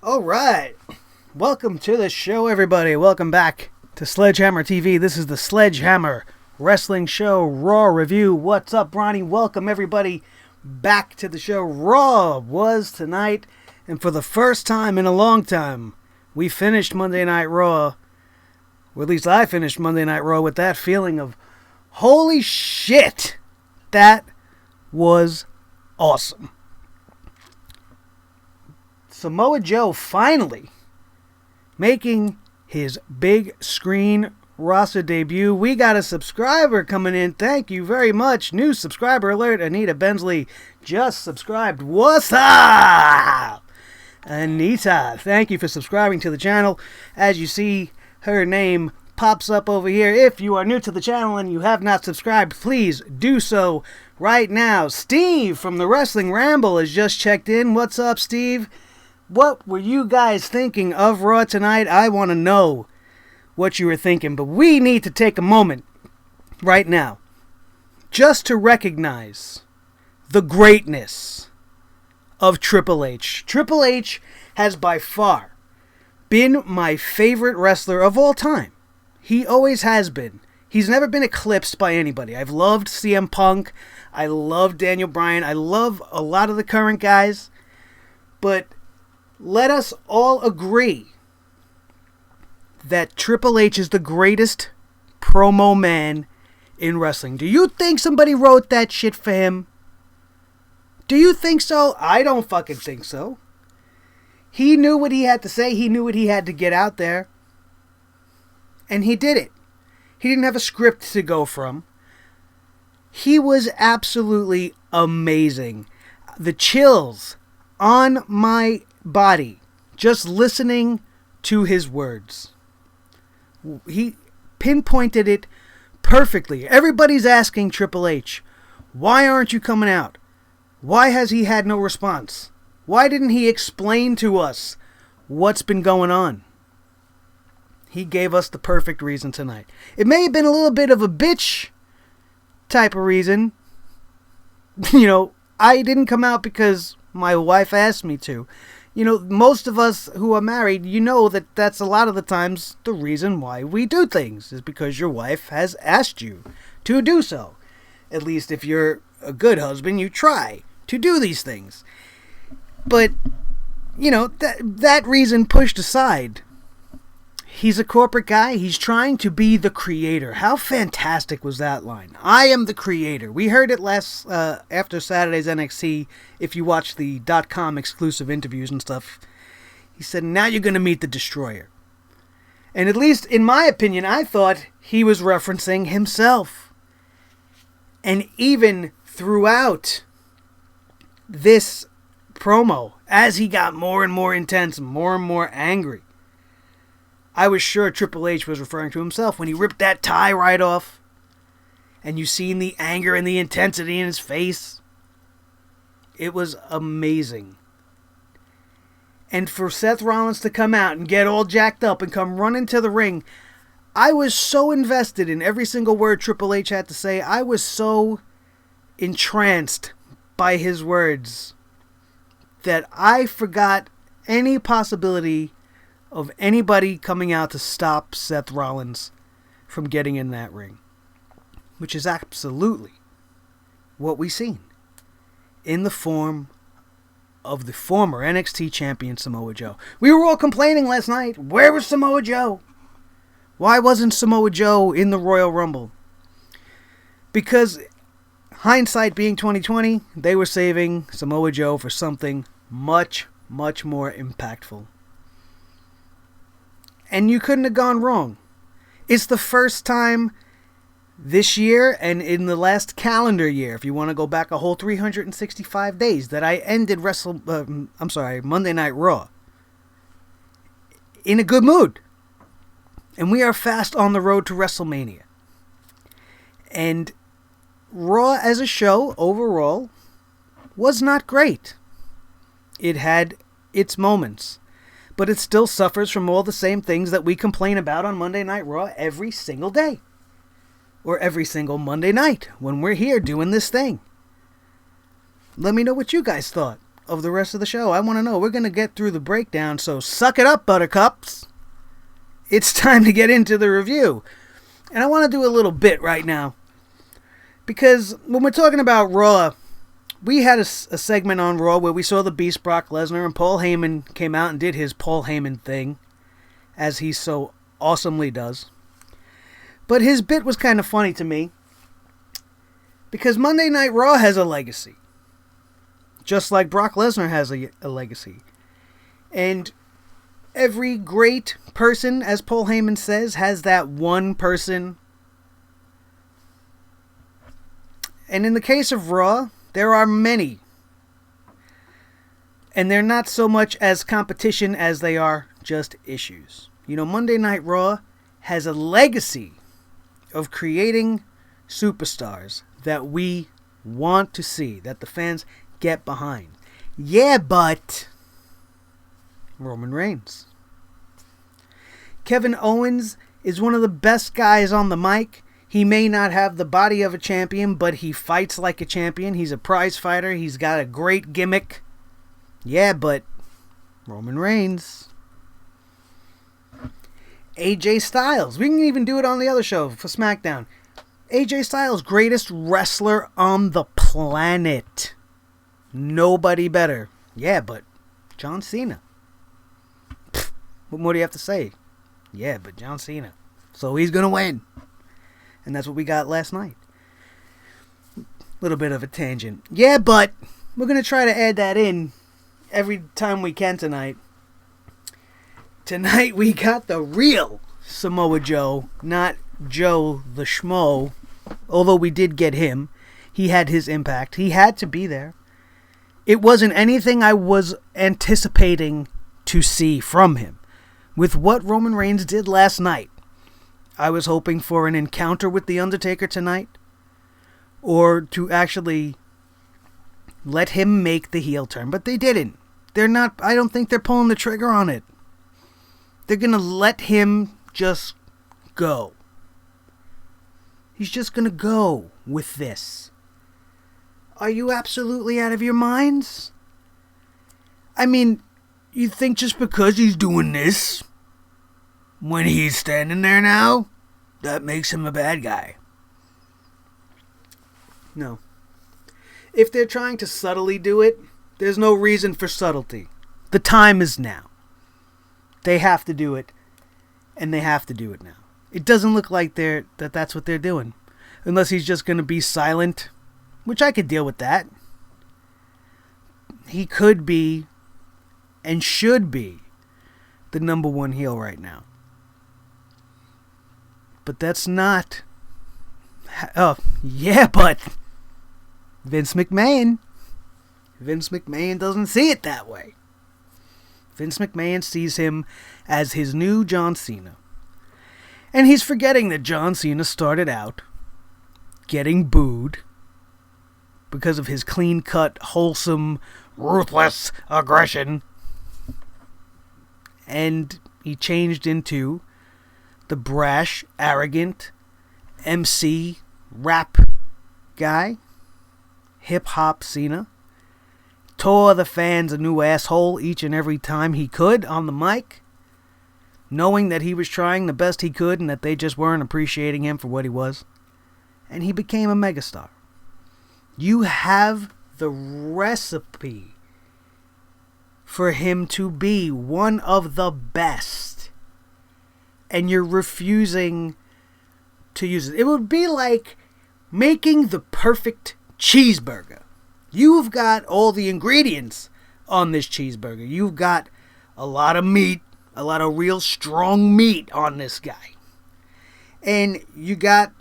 All right. Welcome to the show, everybody. Welcome back to Sledgehammer TV. This is the Sledgehammer Wrestling Show Raw Review. What's up, Ronnie? Welcome, everybody, back to the show. Raw was tonight, and for the first time in a long time, we finished Monday Night Raw. Or at least I finished Monday Night Raw with that feeling of, holy shit, that was awesome. Samoa Joe finally making his big screen roster debut. We got a subscriber coming in. Thank you very much. New subscriber alert. Anita Bensley just subscribed. What's up, Anita? Thank you for subscribing to the channel. As you see, her name pops up over here. If you are new to the channel and you have not subscribed, please do so right now. Steve from the Wrestling Ramble has just checked in. What's up, Steve? What were you guys thinking of Raw tonight? I want to know what you were thinking, but we need to take a moment right now just to recognize the greatness of Triple H. Triple H has by far been my favorite wrestler of all time. He always has been. He's never been eclipsed by anybody. I've loved CM Punk. I love Daniel Bryan. I love a lot of the current guys, but let us all agree that Triple H is the greatest promo man in wrestling. Do you think somebody wrote that shit for him? Do you think so? I don't fucking think so. He knew what he had to say. He knew what he had to get out there. And he did it. He didn't have a script to go from. He was absolutely amazing. The chills on my body just listening to his words. He pinpointed it perfectly. Everybody's asking Triple H, why aren't you coming out? Why has he had no response? Why didn't he explain to us what's been going on? He gave us the perfect reason tonight. It may have been a little bit of a bitch type of reason. You know, I didn't come out because my wife asked me to. You know, most of us who are married, you know that that's a lot of the times the reason why we do things is because your wife has asked you to do so. At least if you're a good husband, you try to do these things. But, you know, that reason pushed aside. He's a corporate guy. He's trying to be the creator. How fantastic was that line? I am the creator. We heard it last after Saturday's NXT. If you watch the .com exclusive interviews and stuff, he said, now you're going to meet the Destroyer. And at least in my opinion, I thought he was referencing himself. And even throughout this promo, as he got more and more intense, more and more angry, I was sure Triple H was referring to himself when he ripped that tie right off. And you seen the anger and the intensity in his face. It was amazing. And for Seth Rollins to come out and get all jacked up and come running to the ring, I was so invested in every single word Triple H had to say. I was so entranced by his words that I forgot any possibility of anybody coming out to stop Seth Rollins from getting in that ring. Which is absolutely what we've seen in the form of the former NXT champion Samoa Joe. We were all complaining last night, where was Samoa Joe? Why wasn't Samoa Joe in the Royal Rumble? Because hindsight being 2020, they were saving Samoa Joe for something much, much more impactful. And you couldn't have gone wrong. It's the first time this year and in the last calendar year, if you want to go back a whole 365 days, that I ended Monday Night Raw in a good mood. And we are fast on the road to WrestleMania. And Raw as a show overall was not great. It had its moments. But it still suffers from all the same things that we complain about on Monday Night Raw every single day. Or every single Monday night when we're here doing this thing. Let me know what you guys thought. of the rest of the show. I want to know. We're going to get through the breakdown, so suck it up, buttercups. It's time to get into the review. And I want to do a little bit right now. Because when we're talking about Raw, we had a segment on Raw where we saw the Beast Brock Lesnar, and Paul Heyman came out and did his Paul Heyman thing, as he so awesomely does. But his bit was kind of funny to me, because Monday Night Raw has a legacy. Just like Brock Lesnar has a legacy. And every great person, as Paul Heyman says, has that one person. And in the case of Raw, there are many. And they're not so much as competition as they are just issues. You know, Monday Night Raw has a legacy of creating superstars that we want to see, that the fans get behind. Yeah, but Roman Reigns. Kevin Owens is one of the best guys on the mic. He may not have the body of a champion, but he fights like a champion. He's a prize fighter. He's got a great gimmick. Yeah, but Roman Reigns. AJ Styles. We can even do it on the other show for SmackDown. AJ Styles, greatest wrestler on the planet. Nobody better. Yeah, but John Cena. Pfft, what more do you have to say? Yeah, but John Cena. So he's going to win. And that's what we got last night. Little bit of a tangent. Yeah, but we're going to try to add that in every time we can tonight. Tonight we got the real Samoa Joe, not Joe the Schmo. Although we did get him. He had his impact. He had to be there. It wasn't anything I was anticipating to see from him. With what Roman Reigns did last night, I was hoping for an encounter with The Undertaker tonight, or to actually let him make the heel turn, but they didn't. They're not, I don't think they're pulling the trigger on it. They're going to let him just go. He's just going to go with this. Are you absolutely out of your minds? I mean, you think just because he's doing this, when he's standing there now, that makes him a bad guy? No. If they're trying to subtly do it, there's no reason for subtlety. The time is now. They have to do it, and they have to do it now. It doesn't look like that's what they're doing. Unless he's just going to be silent, which I could deal with that. He could be, and should be, the number one heel right now. But that's not... Oh, yeah, but... Vince McMahon doesn't see it that way. Vince McMahon sees him as his new John Cena. And he's forgetting that John Cena started out getting booed because of his clean-cut, wholesome, ruthless aggression. And he changed into the brash, arrogant MC rap guy, hip-hop Cena. Tore the fans a new asshole each and every time he could on the mic, knowing that he was trying the best he could and that they just weren't appreciating him for what he was. And he became a megastar. You have the recipe for him to be one of the best, and you're refusing to use it. It would be like making the perfect cheeseburger. You've got all the ingredients on this cheeseburger. You've got a lot of meat, a lot of real strong meat on this guy. And you got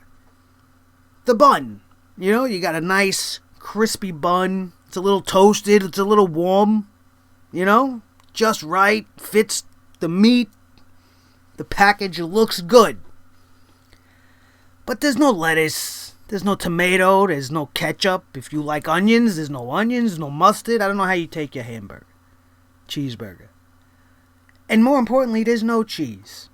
the bun. You know, you got a nice crispy bun. It's a little toasted. It's a little warm. You know, just right. Fits the meat. The package looks good. But there's no lettuce. There's no tomato. There's no ketchup. If you like onions, there's no onions, no mustard. I don't know how you take your hamburger. Cheeseburger. And more importantly, there's no cheese.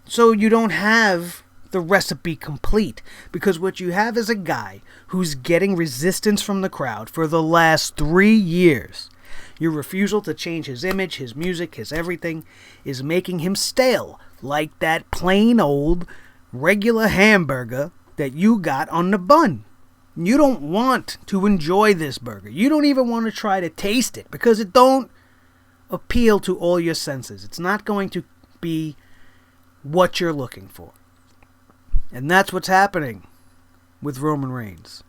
So you don't have the recipe complete. Because what you have is a guy who's getting resistance from the crowd for the last 3 years. Your refusal to change his image, his music, his everything is making him stale, like that plain old regular hamburger that you got on the bun. You don't want to enjoy this burger. You don't even want to try to taste it because it don't appeal to all your senses. It's not going to be what you're looking for. And that's what's happening with Roman Reigns.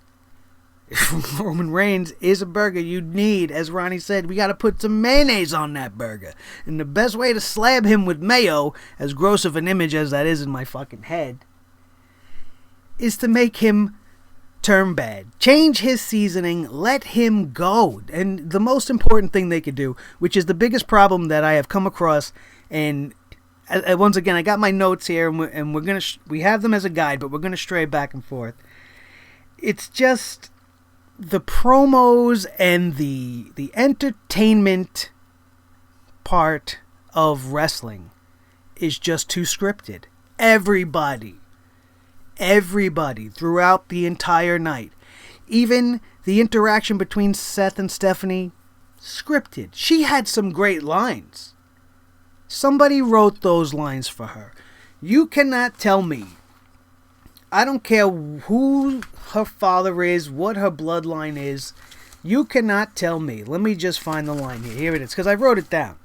Roman Reigns is a burger you need. As Ronnie said, we got to put some mayonnaise on that burger. And the best way to slab him with mayo, as gross of an image as that is in my fucking head, is to make him turn bad. Change his seasoning. Let him go. And the most important thing they could do, which is the biggest problem that I have come across, and once again, I got my notes here, and we're gonna we have them as a guide, but we're gonna stray back and forth. It's just the promos and the entertainment part of wrestling is just too scripted. Everybody throughout the entire night, even the interaction between Seth and Stephanie, scripted. She had some great lines. Somebody wrote those lines for her. You cannot tell me, I don't care who her father is, what her bloodline is, you cannot tell me. Let me just find the line here. Here it is, because I wrote it down.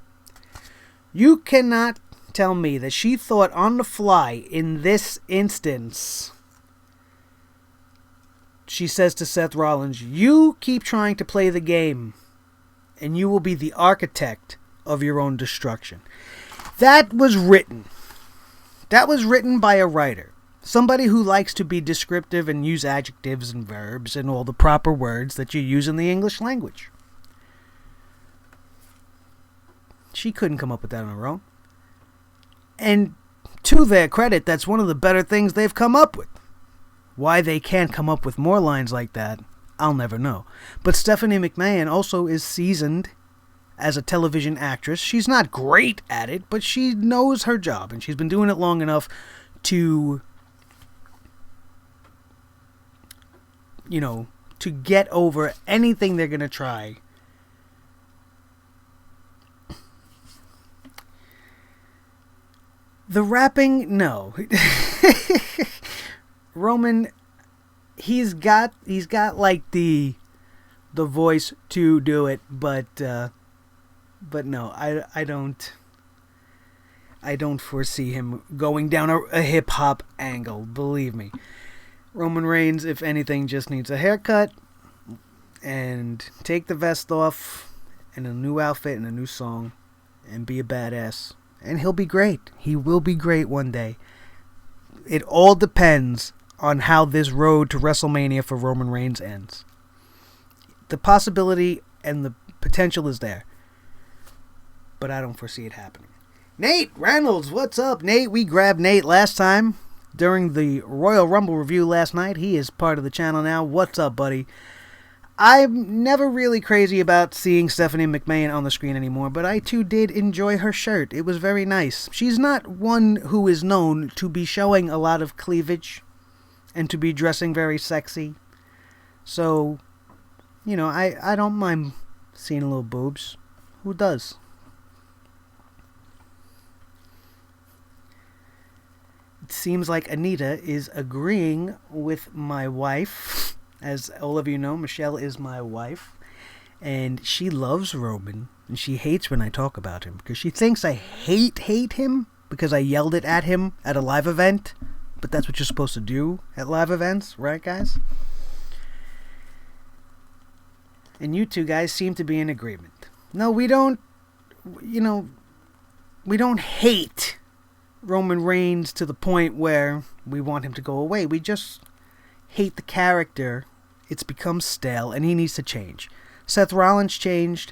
You cannot tell me that she thought on the fly in this instance. She says to Seth Rollins, you keep trying to play the game and you will be the architect of your own destruction. That was written. That was written by a writer. Somebody who likes to be descriptive and use adjectives and verbs and all the proper words that you use in the English language. She couldn't come up with that on her own. And to their credit, that's one of the better things they've come up with. Why they can't come up with more lines like that, I'll never know. But Stephanie McMahon also is seasoned as a television actress. She's not great at it, but she knows her job, and she's been doing it long enough to, to get over anything they're going to try. The rapping, no. Roman, he's got like the voice to do it, but no, I don't foresee him going down a hip hop angle. Believe me, Roman Reigns, if anything, just needs a haircut and take the vest off and a new outfit and a new song and be a badass. And he'll be great. He will be great one day. It all depends on how this road to WrestleMania for Roman Reigns ends. The possibility and the potential is there. But I don't foresee it happening. Nate Reynolds, what's up, Nate? We grabbed Nate last time during the Royal Rumble review last night. He is part of the channel now. What's up, buddy? I'm never really crazy about seeing Stephanie McMahon on the screen anymore, but I too did enjoy her shirt. It was very nice. She's not one who is known to be showing a lot of cleavage and to be dressing very sexy. So, I don't mind seeing a little boobs. Who does? It seems like Anita is agreeing with my wife. As all of you know, Michelle is my wife, and she loves Roman, and she hates when I talk about him, because she thinks I hate him, because I yelled it at him at a live event, but that's what you're supposed to do at live events, right, guys? And you two guys seem to be in agreement. No, we don't hate Roman Reigns to the point where we want him to go away. We just hate the character. It's become stale, and he needs to change. Seth Rollins changed.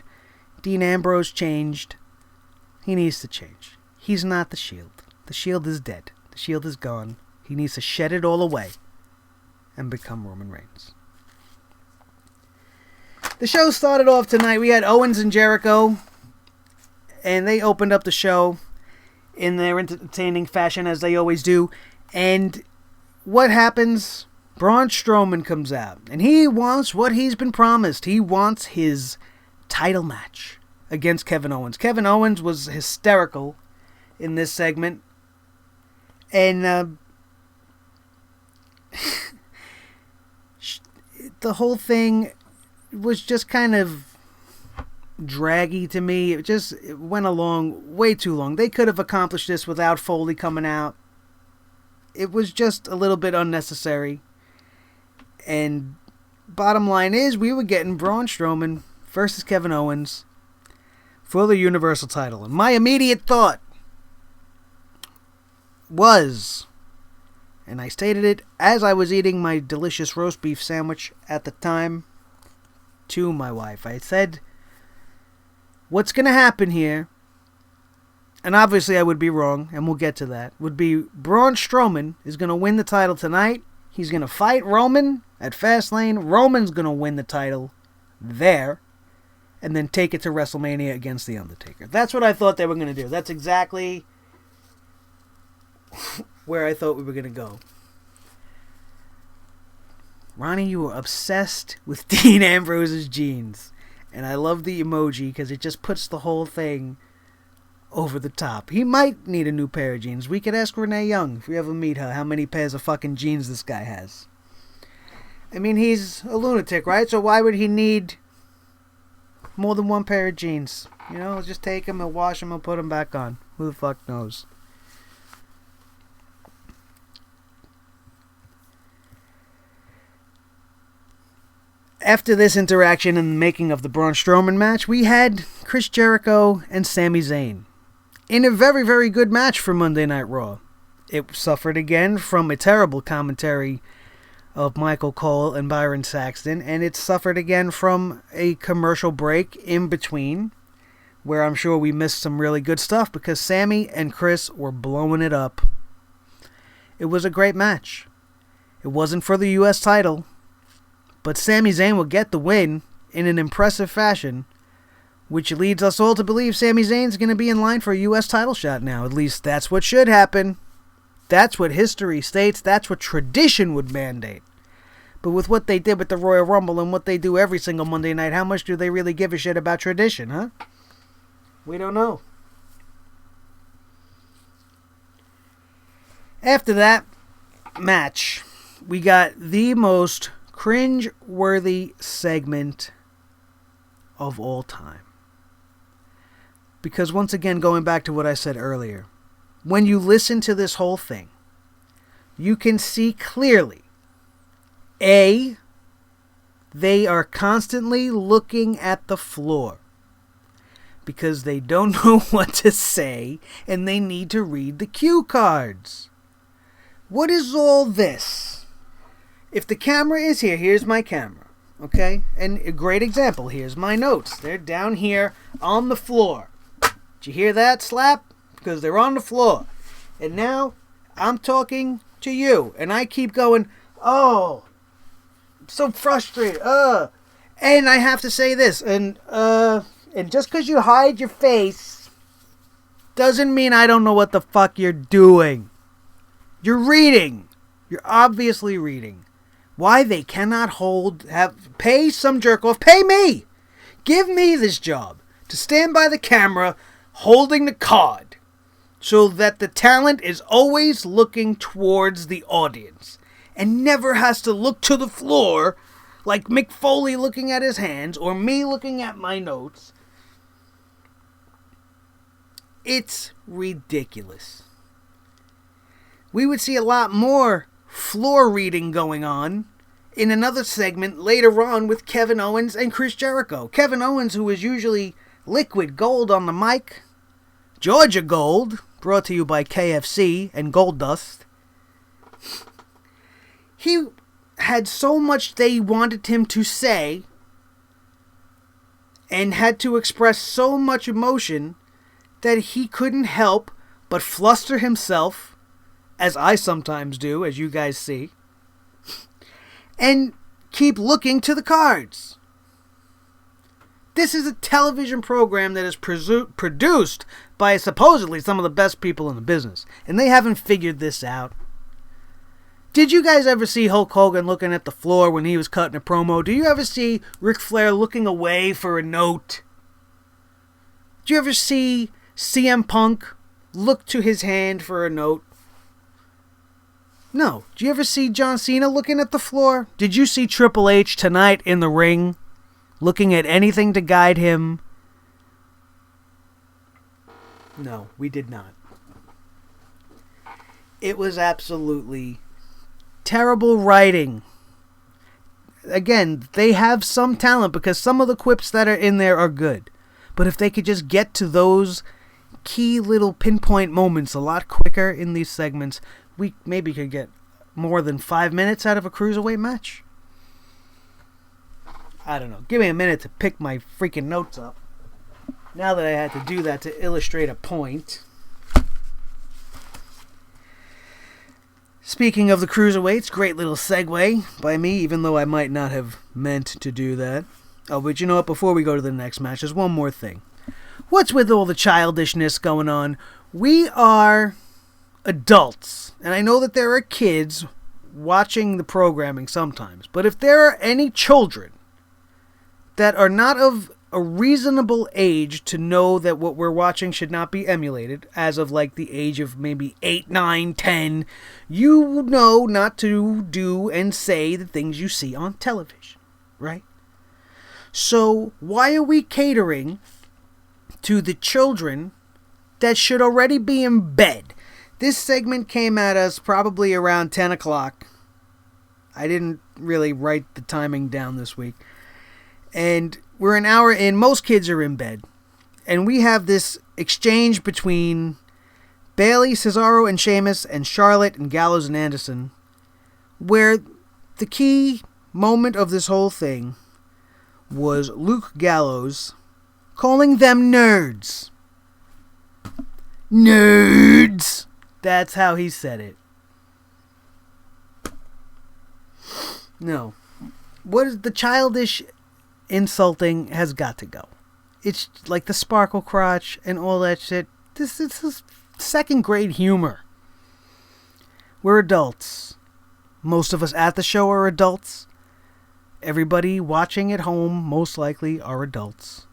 Dean Ambrose changed. He needs to change. He's not the Shield. The Shield is dead. The Shield is gone. He needs to shed it all away and become Roman Reigns. The show started off tonight. We had Owens and Jericho, and they opened up the show in their entertaining fashion, as they always do. And what happens? Braun Strowman comes out, and he wants what he's been promised. He wants his title match against Kevin Owens. Kevin Owens was hysterical in this segment, and the whole thing was just kind of draggy to me. It went along way too long. They could have accomplished this without Foley coming out. It was just a little bit unnecessary. And bottom line is, we were getting Braun Strowman versus Kevin Owens for the Universal title. And my immediate thought was, and I stated it as I was eating my delicious roast beef sandwich at the time to my wife. I said, what's going to happen here, and obviously I would be wrong, and we'll get to that, would be Braun Strowman is going to win the title tonight. He's going to fight Roman at Fastlane. Roman's going to win the title there, and then take it to WrestleMania against The Undertaker. That's what I thought they were going to do. That's exactly where I thought we were going to go. Ronnie, you were obsessed with Dean Ambrose's jeans. And I love the emoji because it just puts the whole thing over the top. He might need a new pair of jeans. We could ask Renee Young, if we ever meet her, how many pairs of fucking jeans this guy has. I mean, he's a lunatic, right? So why would he need more than one pair of jeans? You know, just take them and wash them and put them back on. Who the fuck knows? After this interaction and the making of the Braun Strowman match, we had Chris Jericho and Sami Zayn in a very, very good match for Monday Night Raw. It suffered again from a terrible commentary of Michael Cole and Byron Saxton, and it suffered again from a commercial break in between, where I'm sure we missed some really good stuff because Sami and Chris were blowing it up. It was a great match. It wasn't for the U.S. title, but Sami Zayn will get the win in an impressive fashion, which leads us all to believe Sami Zayn's going to be in line for a U.S. title shot now. At least that's what should happen. That's what history states. That's what tradition would mandate. But with what they did with the Royal Rumble and what they do every single Monday night, how much do they really give a shit about tradition, huh? We don't know. After that match, we got the most cringe-worthy segment of all time. Because once again, going back to what I said earlier, when you listen to this whole thing, you can see clearly, A, they are constantly looking at the floor because they don't know what to say and they need to read the cue cards. What is all this? If the camera is here, here's my camera, okay? And a great example, here's my notes. They're down here on the floor. Did you hear that slap? Because they're on the floor. And now I'm talking to you, and I keep going, oh, I'm so frustrated, and I have to say this, and just because you hide your face doesn't mean I don't know what the fuck you're doing. You're reading. You're obviously reading. Why they cannot pay some jerk off, pay me! Give me this job to stand by the camera holding the card so that the talent is always looking towards the audience and never has to look to the floor like Mick Foley looking at his hands or me looking at my notes. It's ridiculous. We would see a lot more floor reading going on in another segment later on with Kevin Owens and Chris Jericho. Kevin Owens, who is usually liquid gold on the mic, Georgia Gold, brought to you by KFC and Gold Dust. He had so much they wanted him to say and had to express so much emotion that he couldn't help but fluster himself, as I sometimes do, as you guys see, and keep looking to the cards. This is a television program that is produced by supposedly some of the best people in the business, and they haven't figured this out. Did you guys ever see Hulk Hogan looking at the floor when he was cutting a promo? Do you ever see Ric Flair looking away for a note? Did you ever see CM Punk look to his hand for a note? No. Did you ever see John Cena looking at the floor? Did you see Triple H tonight in the ring looking at anything to guide him? No, we did not. It was absolutely terrible writing. Again, they have some talent because some of the quips that are in there are good. But if they could just get to those key little pinpoint moments a lot quicker in these segments, we maybe could get more than 5 minutes out of a cruiserweight match. I don't know. Give me a minute to pick my freaking notes up. Now that I had to do that to illustrate a point. Speaking of the cruiserweights, great little segue by me, even though I might not have meant to do that. Oh, but you know what? Before we go to the next match, there's one more thing. What's with all the childishness going on? We are adults, and I know that there are kids watching the programming sometimes, but if there are any children that are not of a reasonable age to know that what we're watching should not be emulated, as of like the age of maybe 8, 9, 10, you know not to do and say the things you see on television, right? So why are we catering to the children that should already be in bed? This segment came at us probably around 10 o'clock. I didn't really write the timing down this week. And we're an hour in. Most kids are in bed. And we have this exchange between Bayley, Cesaro, and Sheamus, and Charlotte, and Gallows, and Anderson, where the key moment of this whole thing was Luke Gallows calling them nerds. Nerds! That's how he said it. No. What is the childish insulting has got to go. It's like the sparkle crotch and all that shit. This is second grade humor. We're adults. Most of us at the show are adults. Everybody watching at home most likely are adults.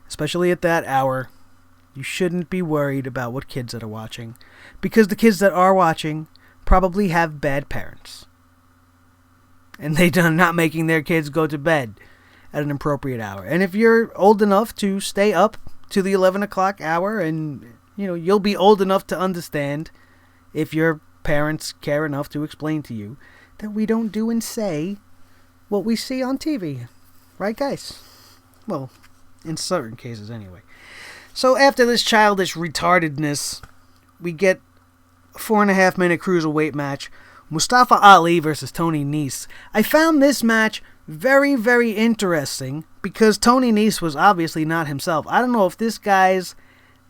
Especially at that hour. You shouldn't be worried about what kids that are watching. Because the kids that are watching probably have bad parents. And they're not making their kids go to bed at an appropriate hour. And if you're old enough to stay up to the 11 o'clock hour, and you'll be old enough to understand, if your parents care enough to explain to you, that we don't do and say what we see on TV. Right, guys? Well, in certain cases anyway. So after this childish retardedness, we get a 4.5 minute cruiserweight match. Mustafa Ali versus Tony Nese. I found this match very, very interesting because Tony Nese was obviously not himself. I don't know if this guy's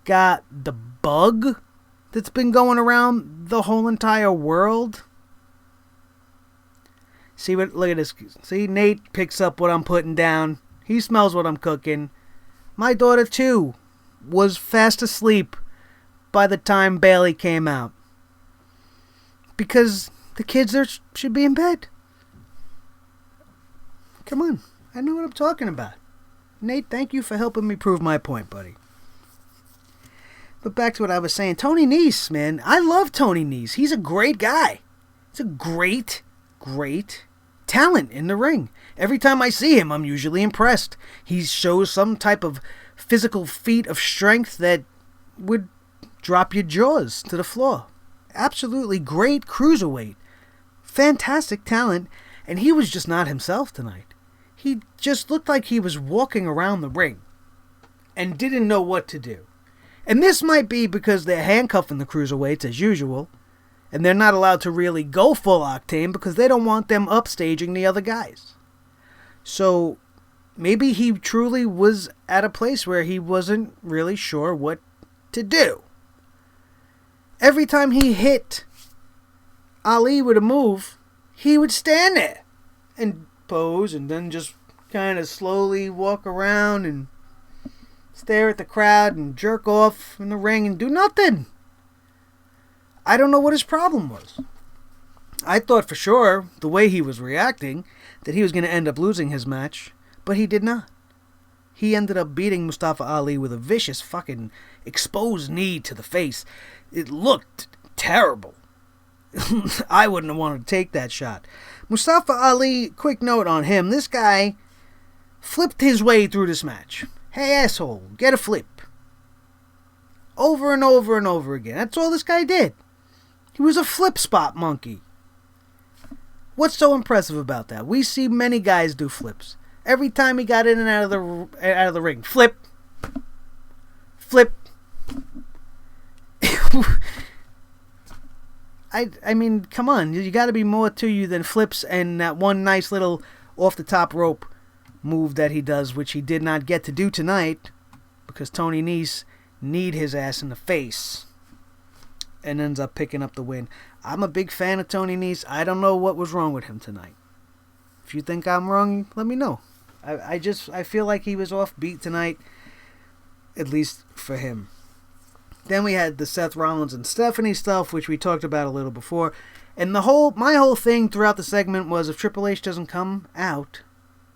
got the bug that's been going around the whole entire world. Look at this. See, Nate picks up what I'm putting down. He smells what I'm cooking. My daughter, too, was fast asleep by the time Bayley came out. Because the kids should be in bed. Come on. I know what I'm talking about. Nate, thank you for helping me prove my point, buddy. But back to what I was saying. Tony Nese, man. I love Tony Nese. He's a great guy. He's a great, great talent in the ring. Every time I see him, I'm usually impressed. He shows some type of physical feat of strength that would drop your jaws to the floor. Absolutely great cruiserweight. Fantastic talent. And he was just not himself tonight. He just looked like he was walking around the ring and didn't know what to do. And this might be because they're handcuffing the cruiserweights as usual, and they're not allowed to really go full octane because they don't want them upstaging the other guys. So maybe he truly was at a place where he wasn't really sure what to do. Every time he hit Ali with a move, he would stand there and pose and then just kind of slowly walk around and stare at the crowd and jerk off in the ring and do nothing. I don't know what his problem was. I thought for sure, the way he was reacting, that he was going to end up losing his match, but he did not. He ended up beating Mustafa Ali with a vicious fucking exposed knee to the face. It looked terrible. I wouldn't have wanted to take that shot. Mustafa Ali, quick note on him, this guy flipped his way through this match. Hey asshole, get a flip. Over and over and over again. That's all this guy did. He was a flip spot monkey. What's so impressive about that? We see many guys do flips. Every time he got in and out of the ring, flip, flip. I mean, come on, you got to be more to you than flips and that one nice little off the top rope move that he does, which he did not get to do tonight because Tony Nese kneed his ass in the face and ends up picking up the win. I'm a big fan of Tony Nese. I don't know what was wrong with him tonight. If you think I'm wrong, let me know. I feel like he was offbeat tonight, at least for him. Then we had the Seth Rollins and Stephanie stuff, which we talked about a little before. And my whole thing throughout the segment was if Triple H doesn't come out,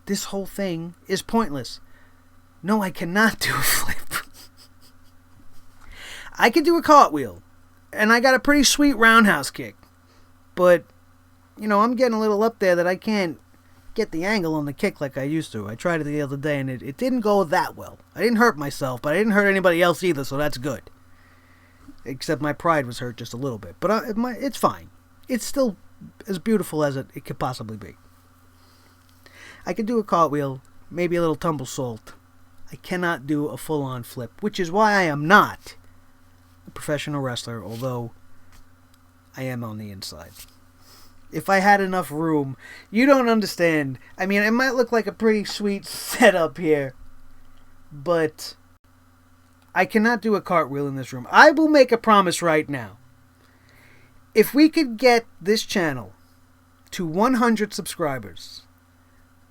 this whole thing is pointless. No, I cannot do a flip. I can do a cartwheel. And I got a pretty sweet roundhouse kick. But, I'm getting a little up there that I can't get the angle on the kick like I used to. I tried it the other day and it didn't go that well. I didn't hurt myself, but I didn't hurt anybody else either, so that's good. Except my pride was hurt just a little bit. But it's fine. It's still as beautiful as it could possibly be. I can do a cartwheel, maybe a little tumble salt. I cannot do a full-on flip, which is why I am not a professional wrestler, although I am on the inside. If I had enough room, you don't understand. I mean, it might look like a pretty sweet setup here, but I cannot do a cartwheel in this room. I will make a promise right now. If we could get this channel to 100 subscribers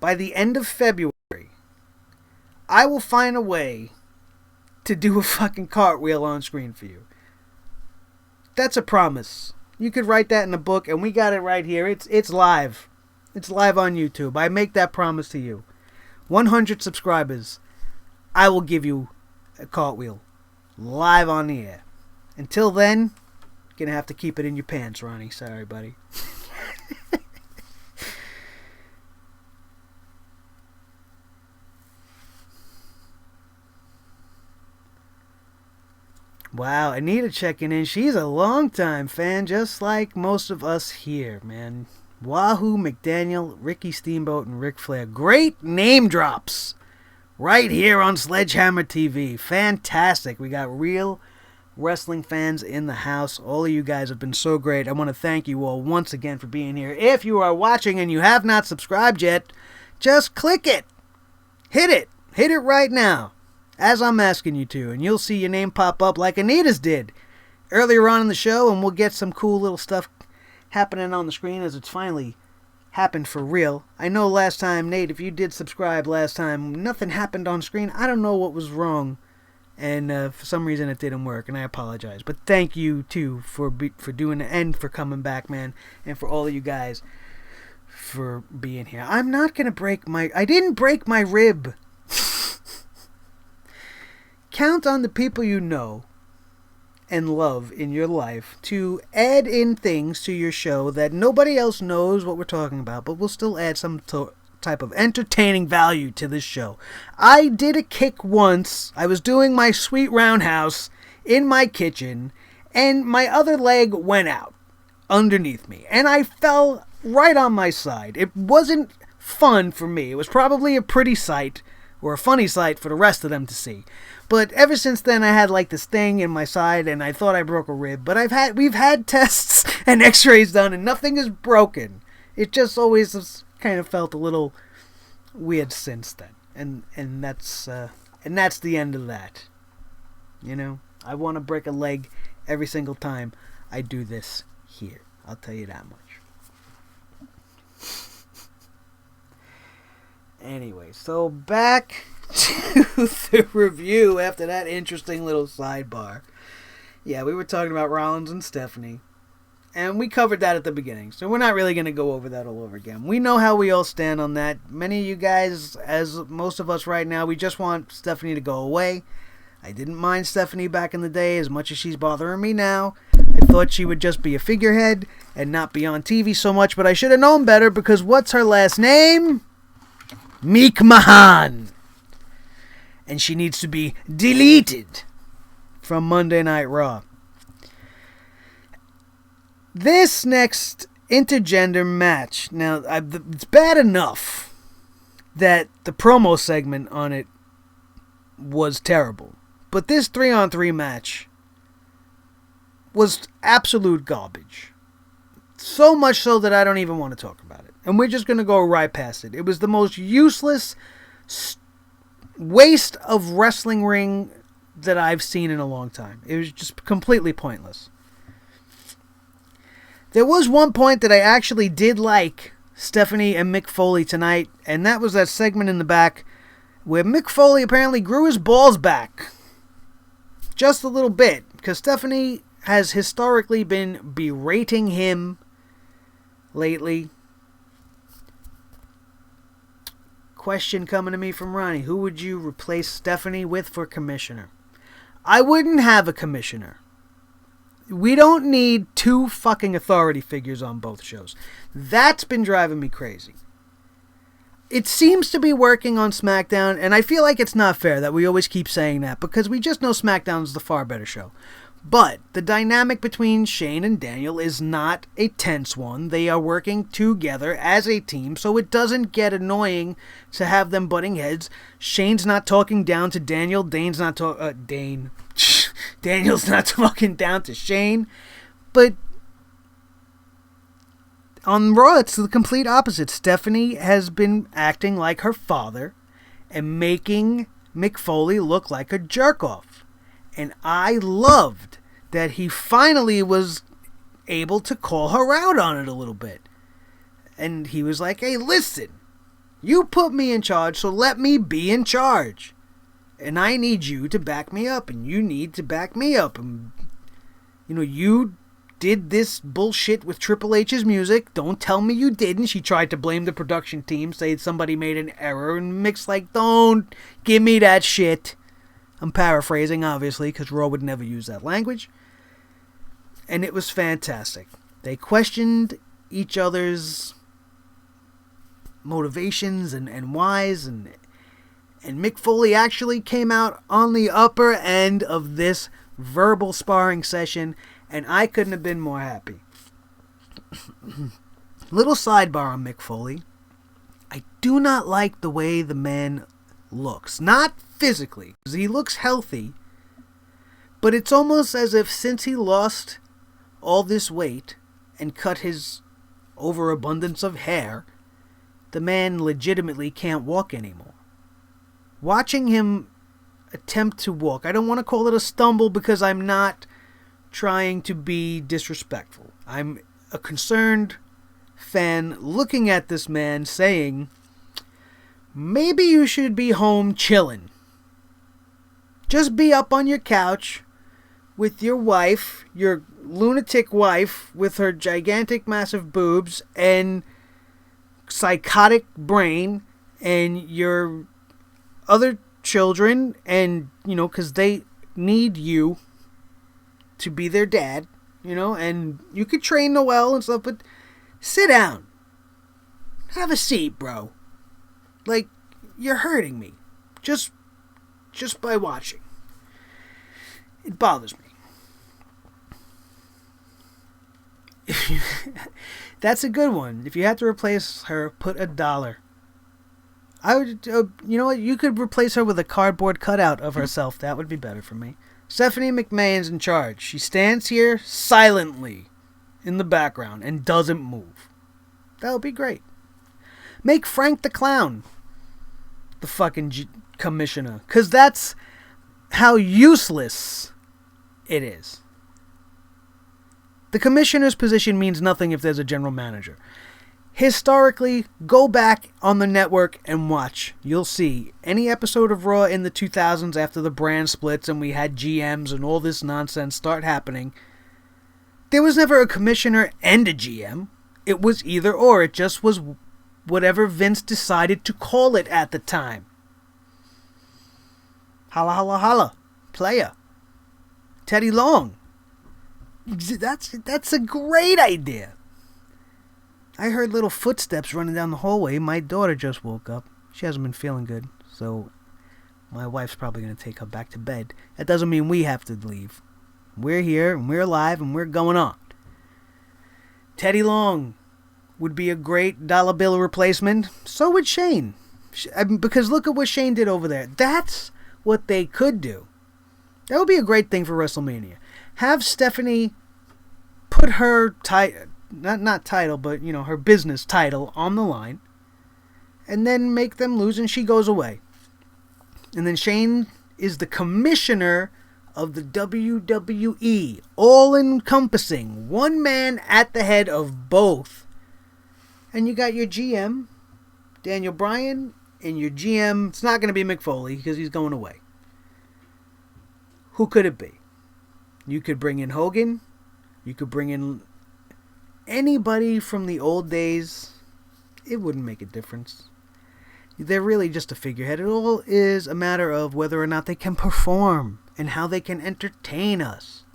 by the end of February, I will find a way to do a fucking cartwheel on screen for you. That's a promise. You could write that in a book, and we got it right here. It's live. It's live on YouTube. I make that promise to you. 100 subscribers, I will give you a cartwheel live on the air. Until then, you're gonna have to keep it in your pants, Ronnie. Sorry, buddy. Wow, Anita checking in. She's a longtime fan, just like most of us here, man. Wahoo, McDaniel, Ricky Steamboat, and Ric Flair. Great name drops right here on Sledgehammer TV. Fantastic. We got real wrestling fans in the house. All of you guys have been so great. I want to thank you all once again for being here. If you are watching and you have not subscribed yet, just click it. Hit it. Hit it right now, as I'm asking you to, and you'll see your name pop up like Anita's did earlier on in the show, and we'll get some cool little stuff happening on the screen as it's finally happened for real. I know last time, Nate, if you did subscribe last time, nothing happened on screen. I don't know what was wrong, and for some reason it didn't work, and I apologize. But thank you, too, for doing it and for coming back, man, and for all of you guys for being here. I'm not going to break I didn't break my rib. Count on the people you know and love in your life to add in things to your show that nobody else knows what we're talking about, but we'll still add some type of entertaining value to this show. I did a kick once. I was doing my sweet roundhouse in my kitchen, and my other leg went out underneath me, and I fell right on my side. It wasn't fun for me. It was probably a pretty sight, or a funny sight for the rest of them to see. But ever since then, I had like this thing in my side, and I thought I broke a rib. But we've had tests and X-rays done, and nothing is broken. It just always has kind of felt a little weird since then, and that's the end of that. You know, I want to break a leg every single time I do this here. I'll tell you that much. Anyway, so back to the review after that interesting little sidebar. Yeah, we were talking about Rollins and Stephanie. And we covered that at the beginning, so we're not really going to go over that all over again. We know how we all stand on that. Many of you guys, as most of us right now, we just want Stephanie to go away. I didn't mind Stephanie back in the day as much as she's bothering me now. I thought she would just be a figurehead and not be on TV so much, but I should have known better because what's her last name? Meek Mahan. And she needs to be deleted from Monday Night Raw. This next intergender match, now it's bad enough that the promo segment on it was terrible. But this 3-on-3 match was absolute garbage. So much so that I don't even want to talk about it. And we're just going to go right past it. It was the most useless waste of wrestling ring that I've seen in a long time. It was just completely pointless. There was one point that I actually did like Stephanie and Mick Foley tonight, and that was that segment in the back where Mick Foley apparently grew his balls back. Just a little bit, because Stephanie has historically been berating him lately. Question coming to me from Ronnie. Who would you replace Stephanie with for commissioner? I wouldn't have a commissioner. We don't need two fucking authority figures on both shows. That's been driving me crazy. It seems to be working on SmackDown, and I feel like it's not fair that we always keep saying that, because we just know SmackDown's the far better show. But the dynamic between Shane and Daniel is not a tense one. They are working together as a team, so it doesn't get annoying to have them butting heads. Shane's not talking down to Daniel. Daniel's not talking down to Shane. But on Raw, it's the complete opposite. Stephanie has been acting like her father and making Mick Foley look like a jerk-off. And I loved that he finally was able to call her out on it a little bit. And he was like, hey, listen, you put me in charge, so let me be in charge. And I need you to back me up, and you need to back me up. And, you did this bullshit with Triple H's music. Don't tell me you didn't. She tried to blame the production team, say somebody made an error, and Mick's like, don't give me that shit. I'm paraphrasing, obviously, because Raw would never use that language. And it was fantastic. They questioned each other's motivations and whys, and Mick Foley actually came out on the upper end of this verbal sparring session, and I couldn't have been more happy. Little sidebar on Mick Foley. I do not like the way the man looks. Not physically, because he looks healthy, but it's almost as if since he lost all this weight and cut his overabundance of hair, the man legitimately can't walk anymore. Watching him attempt to walk, I don't want to call it a stumble because I'm not trying to be disrespectful. I'm a concerned fan looking at this man saying, maybe you should be home chilling. Just be up on your couch with your wife, your lunatic wife with her gigantic massive boobs and psychotic brain, and your other children, and, because they need you to be their dad, and you could train Noel and stuff, but sit down. Have a seat, bro. Like, you're hurting me. Just by watching. It bothers me. That's a good one. If you had to replace her, put $1. I would, you know what? You could replace her with a cardboard cutout of herself. That would be better for me. Stephanie McMahon's in charge. She stands here silently in the background and doesn't move. That would be great. Make Frank the Clown the fucking commissioner, because that's how useless it is. The commissioner's position means nothing if there's a general manager. Historically, go back on the network and watch. You'll see any episode of Raw in the 2000s after the brand splits and we had GMs and all this nonsense start happening. There was never a commissioner and a GM. It was either or. It just was whatever Vince decided to call it at the time. Holla, holla, holla. Playa. Teddy Long. That's a great idea. I heard little footsteps running down the hallway. My daughter just woke up. She hasn't been feeling good, so my wife's probably going to take her back to bed. That doesn't mean we have to leave. We're here, and we're alive, and we're going on. Teddy Long would be a great dollar bill replacement. So would Shane. Because look at what Shane did over there. That's what they could do. That would be a great thing for WrestleMania. Have Stephanie put her not title, but her business title on the line, and then make them lose, and she goes away. And then Shane is the commissioner of the WWE, all-encompassing, one man at the head of both. And you got your GM, Daniel Bryan, and your GM, it's not going to be Mick Foley because he's going away. Who could it be? You could bring in Hogan. You could bring in anybody from the old days. It wouldn't make a difference. They're really just a figurehead. It all is a matter of whether or not they can perform and how they can entertain us.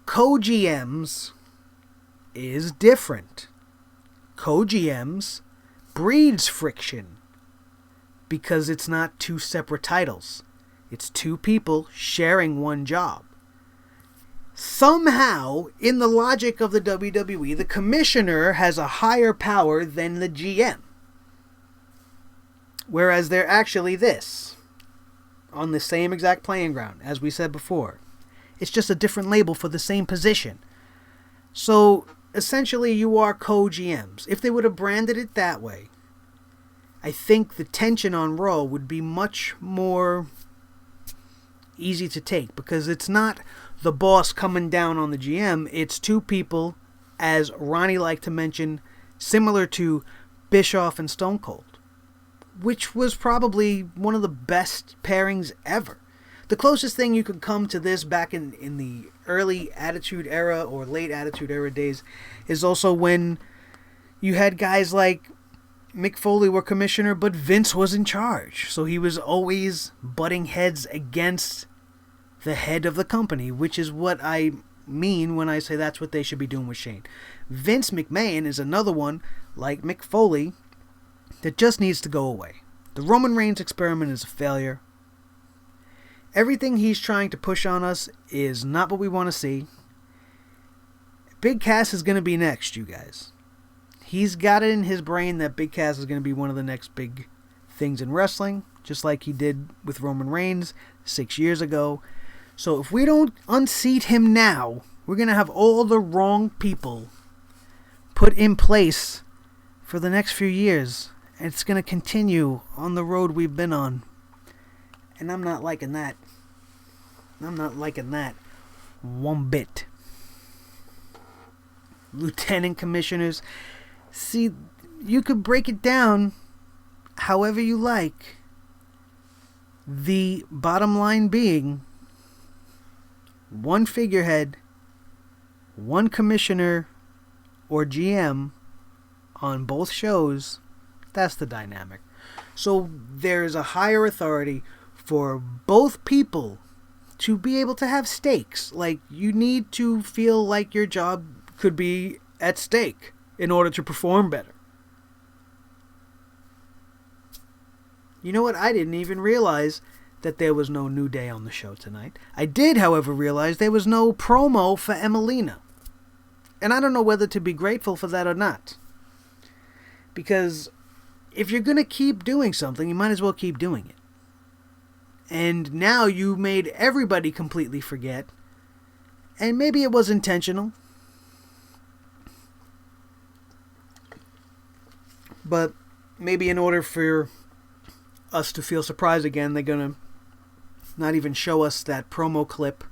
Co-GMs is different. Co-GMs breeds friction because it's not two separate titles. It's two people sharing one job. Somehow, in the logic of the WWE, the commissioner has a higher power than the GM. Whereas they're actually this, on the same exact playing ground, as we said before. It's just a different label for the same position. So, essentially, you are co-GMs. If they would have branded it that way, I think the tension on Raw would be much more easy to take, because it's not the boss coming down on the GM. It's two people, as Ronnie liked to mention, similar to Bischoff and Stone Cold, which was probably one of the best pairings ever. The closest thing you could come to this back in the early Attitude Era or late Attitude Era days is also when you had guys like Mick Foley were commissioner, but Vince was in charge. So he was always butting heads against the head of the company, which is what I mean when I say that's what they should be doing with Shane. Vince McMahon is another one, like Mick Foley, that just needs to go away. The Roman Reigns experiment is a failure. Everything he's trying to push on us is not what we want to see. Big Cass is going to be next, you guys. He's got it in his brain that Big Cass is going to be one of the next big things in wrestling, just like he did with Roman Reigns 6 years ago. So if we don't unseat him now, we're going to have all the wrong people put in place for the next few years. And it's going to continue on the road we've been on. And I'm not liking that. I'm not liking that one bit. Lieutenant commissioners. See, you could break it down however you like. The bottom line being one figurehead, one commissioner or GM on both shows. That's the dynamic. So there's a higher authority for both people to be able to have stakes. Like, you need to feel like your job could be at stake in order to perform better. You know what? I didn't even realize that there was no New Day on the show tonight. I did, however, realize there was no promo for Emelina. And I don't know whether to be grateful for that or not. Because if you're going to keep doing something, you might as well keep doing it. And now you made everybody completely forget. And maybe it was intentional. But maybe in order for us to feel surprised again, they're going to not even show us that promo clip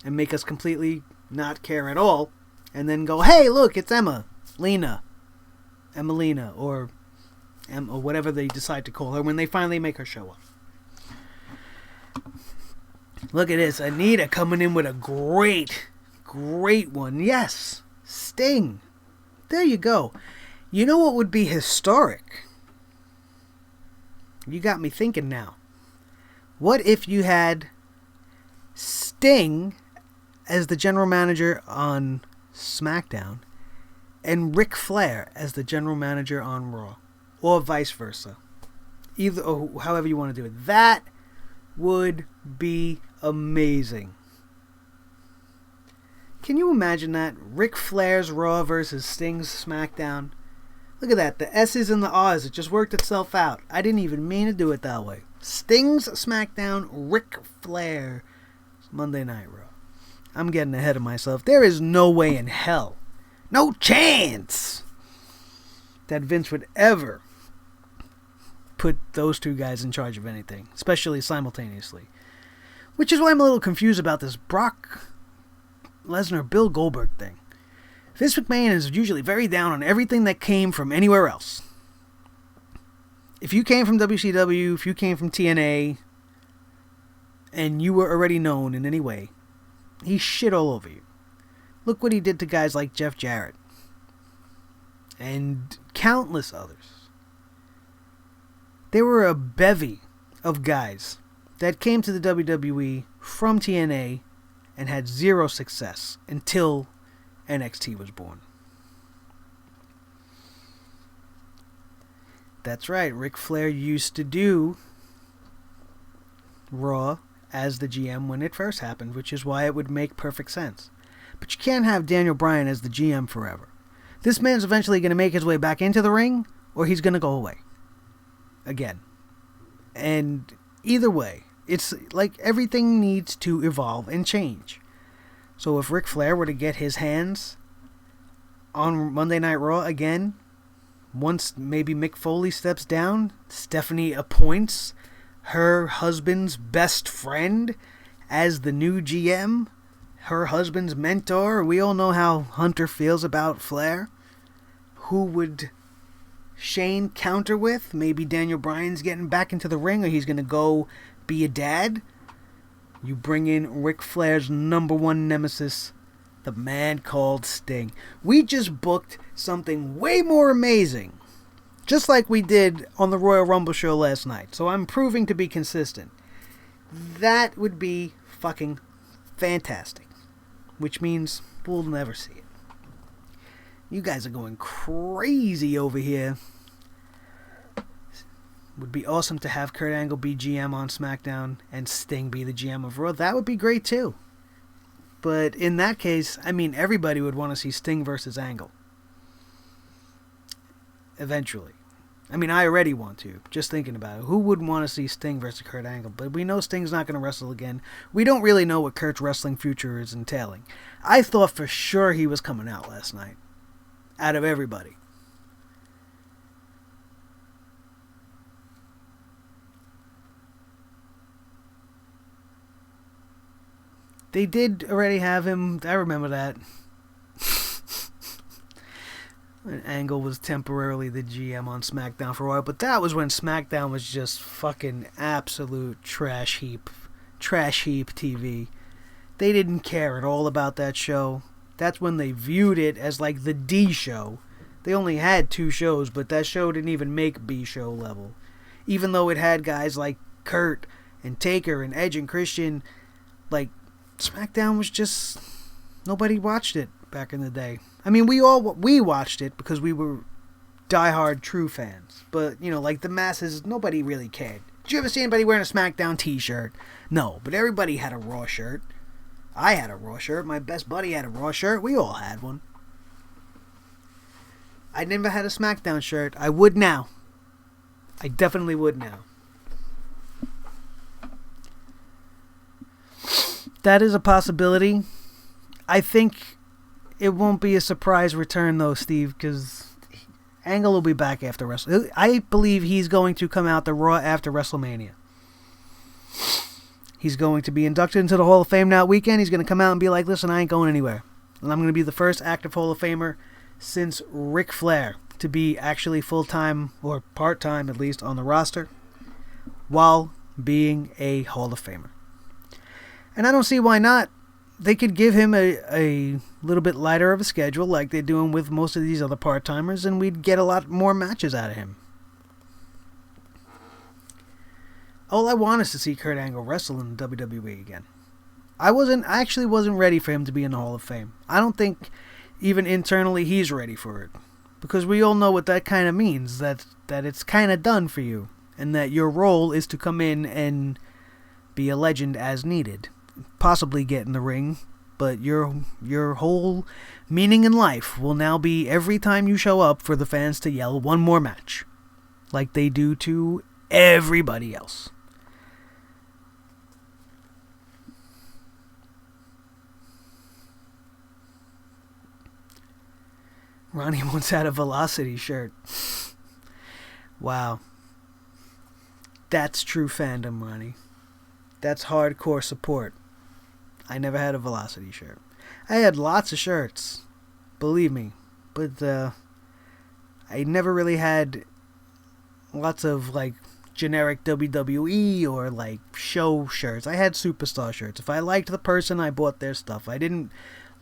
and make us completely not care at all. And then go, hey, look, it's Emelina, or whatever they decide to call her when they finally make her show up. Look at this. Anita coming in with a great one. Yes. Sting. There you go. You know what would be historic? You got me thinking now. What if you had Sting as the general manager on SmackDown and Ric Flair as the general manager on Raw? Or vice versa. Either, or however you want to do it. That would be amazing. Can you imagine that? Ric Flair's Raw versus Sting's SmackDown. Look at that. The S's and the R's. It just worked itself out. I didn't even mean to do it that way. Sting's SmackDown, Ric Flair Monday Night Raw. I'm getting ahead of myself. There is no way in hell, no chance, that Vince would ever put those two guys in charge of anything, especially simultaneously. Which is why I'm a little confused about this Brock Lesnar Bill Goldberg thing. Vince McMahon is usually very down on everything that came from anywhere else. If you came from WCW, if you came from TNA, and you were already known in any way, he shit all over you. Look what he did to guys like Jeff Jarrett. And countless others. There were a bevy of guys that came to the WWE from TNA and had zero success until NXT was born. That's right, Ric Flair used to do Raw as the GM when it first happened, which is why it would make perfect sense. But you can't have Daniel Bryan as the GM forever. This man's eventually going to make his way back into the ring, or he's going to go away. Again. And either way, it's like everything needs to evolve and change. So if Ric Flair were to get his hands on Monday Night Raw again, once maybe Mick Foley steps down, Stephanie appoints her husband's best friend as the new GM, her husband's mentor. We all know how Hunter feels about Flair. Who would Shane counter with? Maybe Daniel Bryan's getting back into the ring, or he's going to go be a dad. You bring in Ric Flair's number one nemesis, the man called Sting. We just booked something way more amazing, just like we did on the Royal Rumble show last night. So I'm proving to be consistent. That would be fucking fantastic, which means we'll never see it. You guys are going crazy over here. Would be awesome to have Kurt Angle be GM on SmackDown and Sting be the GM of Raw. That would be great too. But in that case, I mean, everybody would want to see Sting versus Angle. Eventually. I mean, I already want to. Just thinking about it. Who wouldn't want to see Sting versus Kurt Angle? But we know Sting's not going to wrestle again. We don't really know what Kurt's wrestling future is entailing. I thought for sure he was coming out last night. Out of everybody. They did already have him. I remember that. Angle was temporarily the GM on SmackDown for a while, but that was when SmackDown was just fucking absolute trash heap TV. They didn't care at all about that show. That's when they viewed it as like the D show. They only had 2 shows, but that show didn't even make B show level. Even though it had guys like Kurt and Taker and Edge and Christian, like, SmackDown was just, nobody watched it back in the day. I mean, we watched it because we were diehard true fans. But, you know, like the masses, nobody really cared. Did you ever see anybody wearing a SmackDown t-shirt? No, but everybody had a Raw shirt. I had a Raw shirt. My best buddy had a Raw shirt. We all had one. I never had a SmackDown shirt. I would now. I definitely would now. That is a possibility. I think it won't be a surprise return, though, Steve, because Angle will be back after WrestleMania. I believe he's going to come out the Raw after WrestleMania. He's going to be inducted into the Hall of Fame that weekend. He's going to come out and be like, listen, I ain't going anywhere. And I'm going to be the first active Hall of Famer since Ric Flair to be actually full-time, or part-time at least, on the roster, while being a Hall of Famer. And I don't see why not. They could give him a little bit lighter of a schedule like they're doing with most of these other part-timers, and we'd get a lot more matches out of him. All I want is to see Kurt Angle wrestle in the WWE again. I actually wasn't ready for him to be in the Hall of Fame. I don't think even internally he's ready for it. Because we all know what that kind of means, that it's kind of done for you. And that your role is to come in and be a legend as needed. Possibly get in the ring, but your whole meaning in life will now be every time you show up for the fans to yell one more match. Like they do to everybody else. Ronnie once had a Velocity shirt. Wow. That's true fandom, Ronnie. That's hardcore support. I never had a Velocity shirt. I had lots of shirts, believe me. But I never really had lots of like generic WWE or like show shirts. I had superstar shirts. If I liked the person, I bought their stuff. I didn't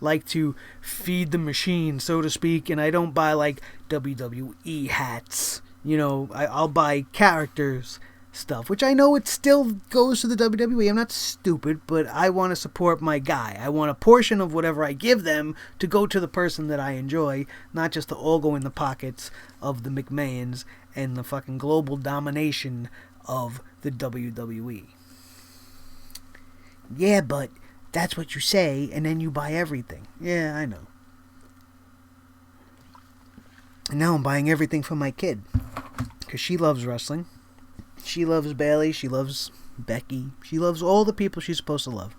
like to feed the machine, so to speak, and I don't buy like WWE hats. You know, I'll buy characters stuff, which I know it still goes to the WWE. I'm not stupid, but I want to support my guy. I want a portion of whatever I give them to go to the person that I enjoy, not just to all go in the pockets of the McMahons and the fucking global domination of the WWE. Yeah, but that's what you say, and then you buy everything. Yeah, I know. And now I'm buying everything for my kid, because she loves wrestling. She loves Bailey. She loves Becky. She loves all the people she's supposed to love.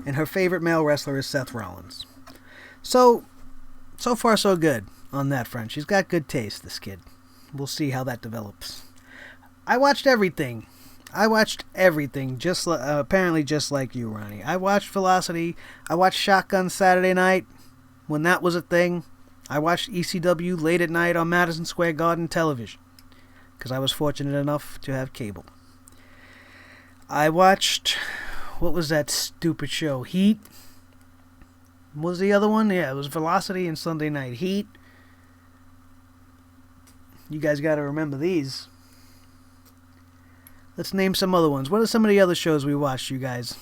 And her favorite male wrestler is Seth Rollins. So far so good on that front. She's got good taste, this kid. We'll see how that develops. I watched everything. Apparently just like you, Ronnie. I watched Velocity. I watched Shotgun Saturday night when that was a thing. I watched ECW late at night on Madison Square Garden television, because I was fortunate enough to have cable. I watched, what was that stupid show? Heat? What was the other one? Yeah, it was Velocity and Sunday Night Heat. You guys got to remember these. Let's name some other ones. What are some of the other shows we watched, you guys?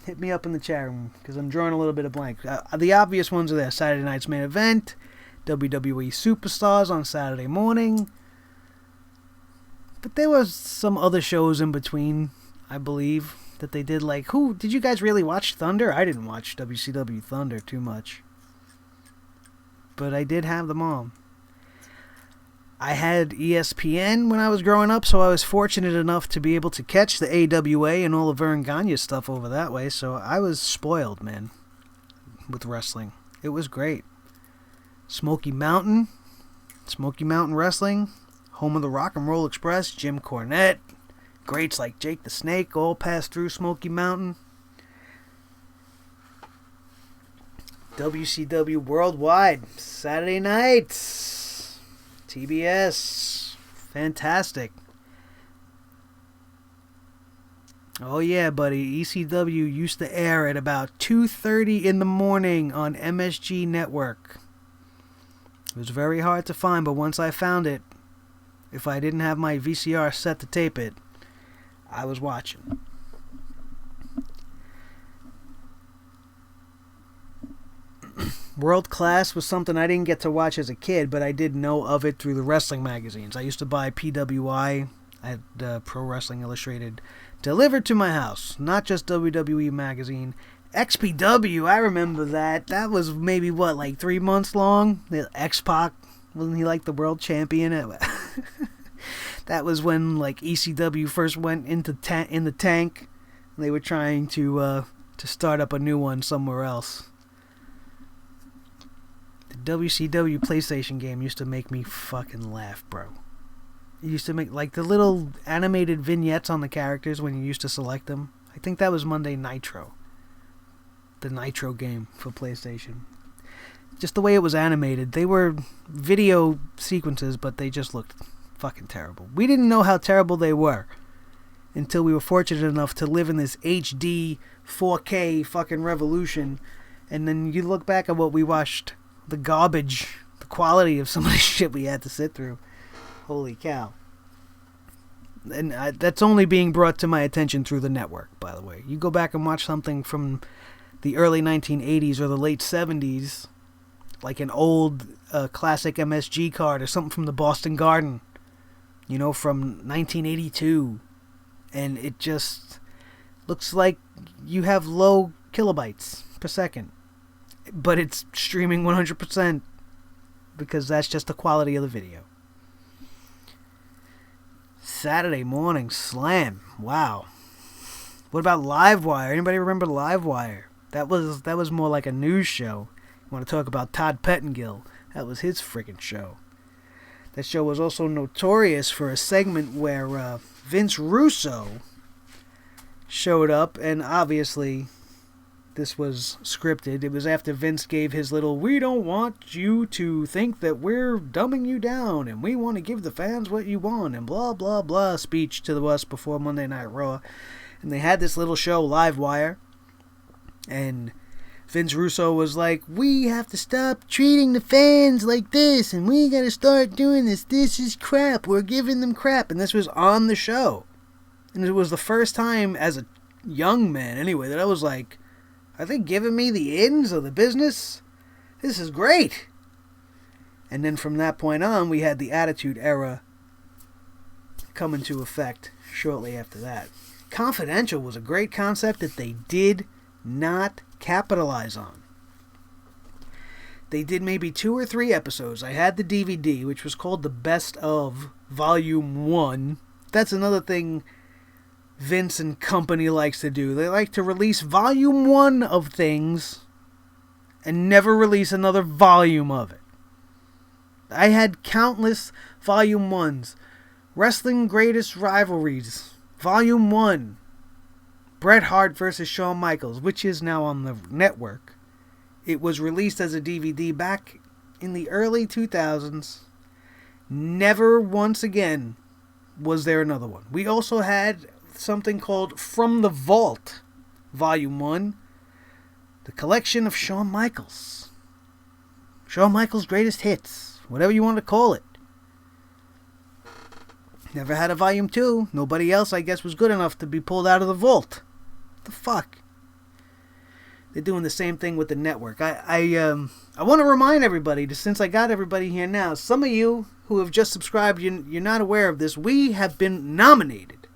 Hit me up in the chat room, because I'm drawing a little bit of blank. The obvious ones are there. Saturday Night's Main Event, WWE Superstars on Saturday morning. But there was some other shows in between, I believe, that they did. Like, did you guys really watch Thunder? I didn't watch WCW Thunder too much, but I did have them all. I had ESPN when I was growing up, so I was fortunate enough to be able to catch the AWA and all of Vern Gagne's stuff over that way, so I was spoiled, man, with wrestling. It was great. Smoky Mountain Wrestling, home of the Rock and Roll Express, Jim Cornette, greats like Jake the Snake all passed through Smoky Mountain. WCW Worldwide, Saturday nights. TBS, fantastic. Oh yeah, buddy, ECW used to air at about 2:30 in the morning on MSG Network. It was very hard to find, but once I found it, if I didn't have my VCR set to tape it, I was watching. World Class was something I didn't get to watch as a kid, but I did know of it through the wrestling magazines. I used to buy PWI, I had Pro Wrestling Illustrated, delivered to my house. Not just WWE magazine. XPW, I remember that. That was maybe, like 3 months long? X-Pac, wasn't he like the world champion? That was when like ECW first went in the tank. They were trying to start up a new one somewhere else. WCW PlayStation game used to make me fucking laugh, bro. It used to make like the little animated vignettes on the characters when you used to select them. I think that was Monday Nitro. The Nitro game for PlayStation. Just the way it was animated. They were video sequences, but they just looked fucking terrible. We didn't know how terrible they were until we were fortunate enough to live in this HD 4K fucking revolution. And then you look back at what we watched, the garbage, the quality of some of the shit we had to sit through. Holy cow. And that's only being brought to my attention through the network, by the way. You go back and watch something from the early 1980s or the late 70s, like an old classic MSG card or something from the Boston Garden, you know, from 1982. And it just looks like you have low kilobytes per second. But it's streaming 100% because that's just the quality of the video. Saturday morning slam. Wow. What about Livewire? Anybody remember Livewire? That was more like a news show. You want to talk about Todd Pettengill? That was his freaking show. That show was also notorious for a segment where Vince Russo showed up, and obviously this was scripted. It was after Vince gave his little, "We don't want you to think that we're dumbing you down, and we want to give the fans what you want," and blah, blah, blah speech to us before Monday Night Raw. And they had this little show, Livewire, and Vince Russo was like, "We have to stop treating the fans like this, and we gotta start doing this. This is crap. We're giving them crap." And this was on the show. And it was the first time as a young man, anyway, that I was like, are they giving me the ins of the business? This is great. And then from that point on, we had the Attitude Era come into effect shortly after that. Confidential was a great concept that they did not capitalize on. They did maybe 2 or 3 episodes. I had the DVD, which was called The Best of Volume 1. That's another thing Vince and company likes to do. They like to release Volume 1 of things and never release another volume of it. I had countless Volume 1s. Wrestling Greatest Rivalries, Volume 1. Bret Hart versus Shawn Michaels, which is now on the network. It was released as a DVD back in the early 2000s. Never once again was there another one. We also had something called From the Vault, Volume 1. The collection of Shawn Michaels. Shawn Michaels' greatest hits. Whatever you want to call it. Never had a Volume 2. Nobody else, I guess, was good enough to be pulled out of the vault. The fuck? They're doing the same thing with the network. I want to remind everybody, since I got everybody here now, some of you who have just subscribed, you're not aware of this. We have been nominated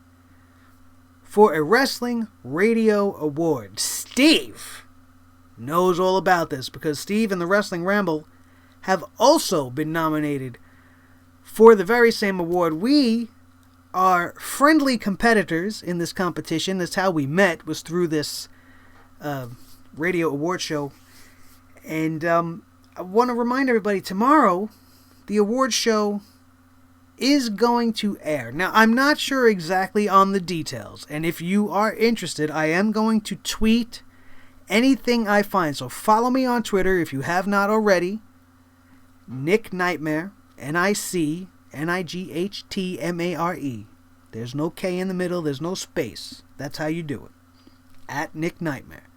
for a Wrestling Radio Award. Steve knows all about this because Steve and the Wrestling Ramble have also been nominated for the very same award. We are friendly competitors in this competition. That's how we met, was through this radio award show. And I want to remind everybody, tomorrow the award show is going to air. Now, I'm not sure exactly on the details, and if you are interested, I am going to tweet anything I find. So follow me on Twitter if you have not already. Nick Nightmare, NICNIGHTMARE. There's no K in the middle. There's no space. That's how you do it. At Nick Nightmare.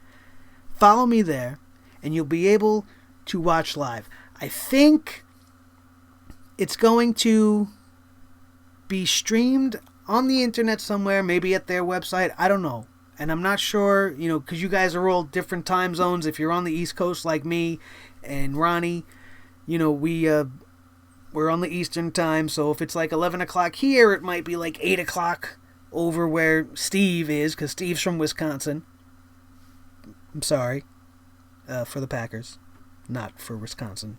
Follow me there, and you'll be able to watch live. I think it's going to be streamed on the internet somewhere, maybe at their website. I don't know. And I'm not sure, because you guys are all different time zones. If you're on the East Coast like me and Ronnie, we're on the Eastern time, so if it's like 11 o'clock here, it might be like 8 o'clock over where Steve is, because Steve's from Wisconsin. I'm sorry for the Packers, not for Wisconsin.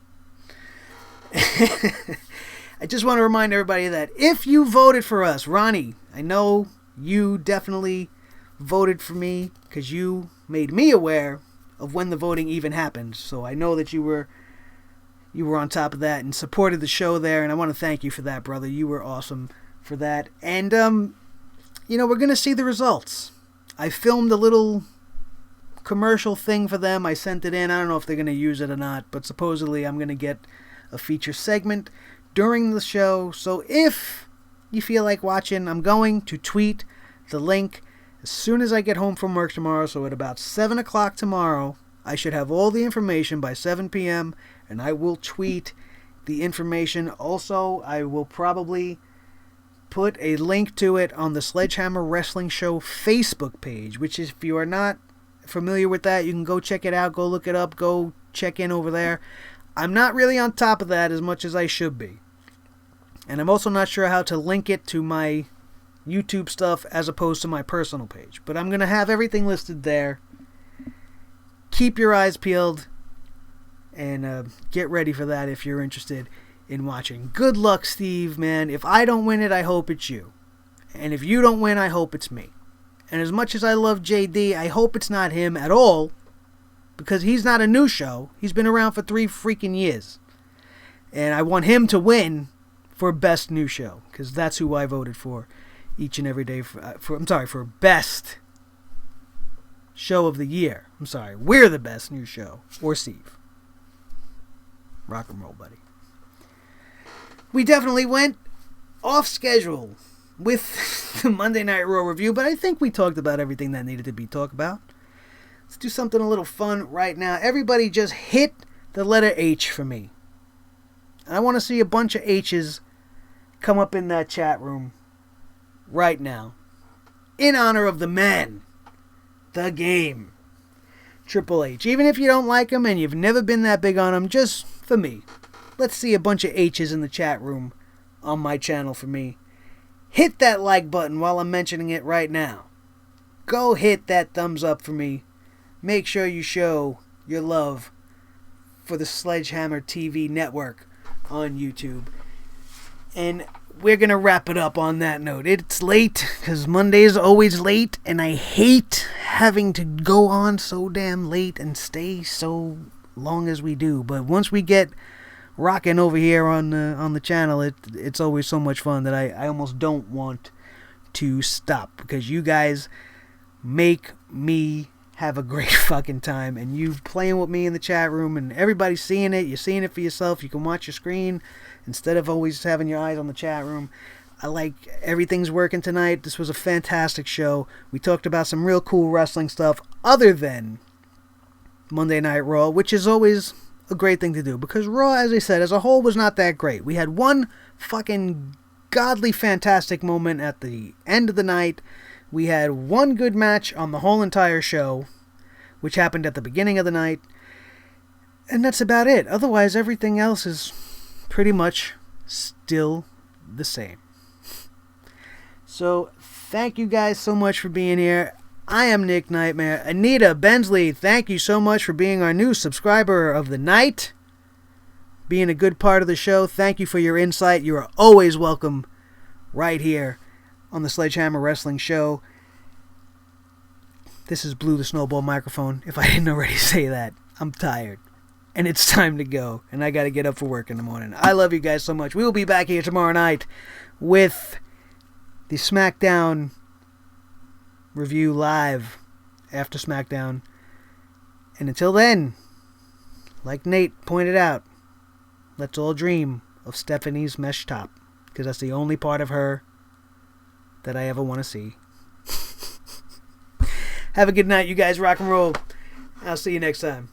I just want to remind everybody that if you voted for us, Ronnie, I know you definitely voted for me because you made me aware of when the voting even happened, so I know that you were on top of that and supported the show there, and I want to thank you for that, brother. You were awesome for that. And, we're going to see the results. I filmed a little commercial thing for them. I sent it in. I don't know if they're going to use it or not, but supposedly I'm going to get a feature segment during the show. So if you feel like watching, I'm going to tweet the link as soon as I get home from work tomorrow. So at about 7 o'clock tomorrow, I should have all the information by 7 p.m. and I will tweet the information. Also, I will probably put a link to it on the Sledgehammer Wrestling Show Facebook page, which is, if you are not familiar with that, you can go check it out, go look it up, go check in over there. I'm not really on top of that as much as I should be. And I'm also not sure how to link it to my YouTube stuff as opposed to my personal page. But I'm going to have everything listed there. Keep your eyes peeled and get ready for that if you're interested in watching. Good luck, Steve, man. If I don't win it, I hope it's you. And if you don't win, I hope it's me. And as much as I love JD, I hope it's not him at all, because he's not a new show. He's been around for 3 freaking years. And I want him to win for best new show, because that's who I voted for each and every day for best show of the year. I'm sorry, we're the best new show. Or Steve. Rock and roll, buddy. We definitely went off schedule with the Monday Night Raw review, but I think we talked about everything that needed to be talked about. Let's do something a little fun right now. Everybody just hit the letter H for me. I want to see a bunch of H's come up in that chat room right now. In honor of the man, the game, Triple H. Even if you don't like him and you've never been that big on him, just for me. Let's see a bunch of H's in the chat room on my channel for me. Hit that like button while I'm mentioning it right now. Go hit that thumbs up for me. Make sure you show your love for the Sledgehammer TV network on YouTube. And we're going to wrap it up on that note. It's late, because Monday's always late, and I hate having to go on so damn late and stay so long as we do. But once we get rocking over here on the channel, it's always so much fun that I almost don't want to stop, because you guys make me have a great fucking time, and you playing with me in the chat room, and everybody's seeing it. You're seeing it for yourself. You can watch your screen instead of always having your eyes on the chat room. I like everything's working tonight. This was a fantastic show. We talked about some real cool wrestling stuff other than Monday Night Raw, which is always a great thing to do, because Raw, as I said, as a whole was not that great. We had one fucking godly fantastic moment at the end of the night. We had one good match on the whole entire show, which happened at the beginning of the night, and that's about it. Otherwise, everything else is pretty much still the same. So, thank you guys so much for being here. I am Nick Nightmare. Anita Bensley, thank you so much for being our new subscriber of the night. Being a good part of the show. Thank you for your insight. You are always welcome right here on the Sledgehammer Wrestling Show. This is Blue the Snowball Microphone, if I didn't already say that. I'm tired. And it's time to go. And I got to get up for work in the morning. I love you guys so much. We will be back here tomorrow night with the SmackDown review live after SmackDown. And until then, like Nate pointed out, let's all dream of Stephanie's mesh top, because that's the only part of her that I ever want to see. Have a good night, you guys. Rock and roll. I'll see you next time.